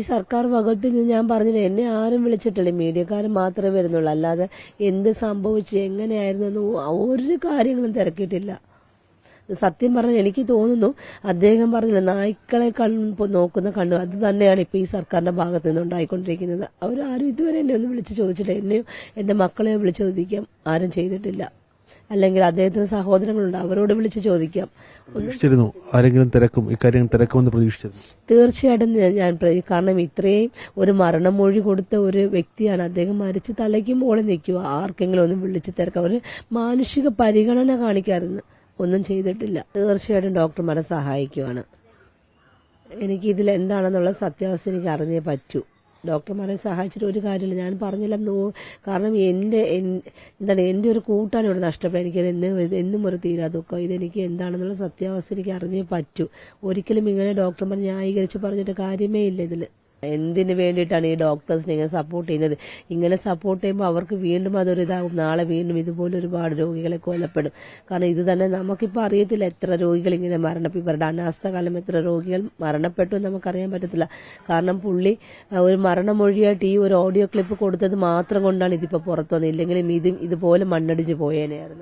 ഈ സർക്കാർ വകുപ്പിൽ നിന്ന് ഞാൻ പറഞ്ഞില്ല, എന്നെ ആരും വിളിച്ചിട്ടില്ല, മീഡിയക്കാരൻ മാത്രമേ വരുന്നുള്ളൂ. അല്ലാതെ എന്ത് സംഭവിച്ചു എങ്ങനെയായിരുന്നു എന്ന് ഒരു കാര്യങ്ങളും തിരക്കിയിട്ടില്ല. സത്യം പറഞ്ഞാൽ എനിക്ക് തോന്നുന്നു അദ്ദേഹം പറഞ്ഞില്ല, നായ്ക്കളെ നോക്കുന്ന കണ്ണു അത് തന്നെയാണ് ഇപ്പൊ ഈ സർക്കാരിന്റെ ഭാഗത്ത് നിന്ന് ഉണ്ടായിക്കൊണ്ടിരിക്കുന്നത്. അവരാരും ഇതുവരെ എന്നെ ഒന്നും വിളിച്ച് ചോദിച്ചില്ല. എന്നെയോ എന്റെ മക്കളെയോ വിളിച്ച് ചോദിക്കാം, ആരും ചെയ്തിട്ടില്ല. അല്ലെങ്കിൽ അദ്ദേഹത്തിന് സഹോദരങ്ങളുണ്ട്, അവരോട് വിളിച്ച് ചോദിക്കാം. ആരെങ്കിലും തിരക്കുമെന്ന് പ്രതീക്ഷിച്ചിരുന്നു? തീർച്ചയായിട്ടും ഞാൻ കാരണം ഇത്രയും ഒരു മരണമൊഴി കൊടുത്ത ഒരു വ്യക്തിയാണ് അദ്ദേഹം. മരിച്ച് തലയ്ക്ക് മുകളിൽ നിൽക്കുക, ആർക്കെങ്കിലും ഒന്ന് വിളിച്ച് തിരക്കാം, ഒരു മാനുഷിക പരിഗണന കാണിക്കാറുണ്ട്. ഒന്നും ചെയ്തിട്ടില്ല. തീർച്ചയായിട്ടും ഡോക്ടർമാരെ സഹായിക്കുവാണ്. എനിക്ക് ഇതിൽ എന്താണെന്നുള്ള സത്യാവസ്ഥ എനിക്ക് അറിഞ്ഞേ പറ്റൂ. ഡോക്ടർമാരെ സഹായിച്ചിട്ട് ഒരു കാര്യമില്ല. ഞാൻ പറഞ്ഞില്ല, കാരണം എൻ്റെ ഒരു കൂട്ടാണ് ഇവിടെ നഷ്ടപ്പെട്ടത്. എനിക്കത് എന്നും ഒരു തീരാ ദുഃഖം. ഇതെനിക്ക് എന്താണെന്നുള്ള സത്യാവസ്ഥ എനിക്ക് അറിഞ്ഞേ പറ്റൂ. ഒരിക്കലും ഇങ്ങനെ ഡോക്ടർമാർ ന്യായീകരിച്ച് പറഞ്ഞിട്ട് കാര്യമേ ഇല്ല. ഇതിൽ എന്തിനു വേണ്ടിയിട്ടാണ് ഈ ഡോക്ടേഴ്സിനെ ഇങ്ങനെ സപ്പോർട്ട് ചെയ്യുന്നത്? ഇങ്ങനെ സപ്പോർട്ട് ചെയ്യുമ്പോൾ അവർക്ക് വീണ്ടും അതൊരു ഇതാകും. നാളെ വീണ്ടും ഇതുപോലെ ഒരുപാട് രോഗികളെ കൊല്ലപ്പെടും. കാരണം ഇത് തന്നെ നമുക്കിപ്പോൾ അറിയത്തില്ല എത്ര രോഗികൾ ഇങ്ങനെ മരണപ്പെട്ടു. ഇവരുടെ അനാസ്ഥ കാലം എത്ര രോഗികൾ മരണപ്പെട്ടു എന്ന് നമുക്കറിയാൻ പറ്റത്തില്ല. കാരണം പുള്ളി ഒരു മരണമൊഴിയായിട്ട് ഈ ഒരു ഓഡിയോ ക്ലിപ്പ് കൊടുത്തത് മാത്രം കൊണ്ടാണ് ഇതിപ്പോൾ പുറത്തു വന്നത്. ഇല്ലെങ്കിലും ഇതുപോലെ മണ്ണടിച്ച് പോയേനെയായിരുന്നു.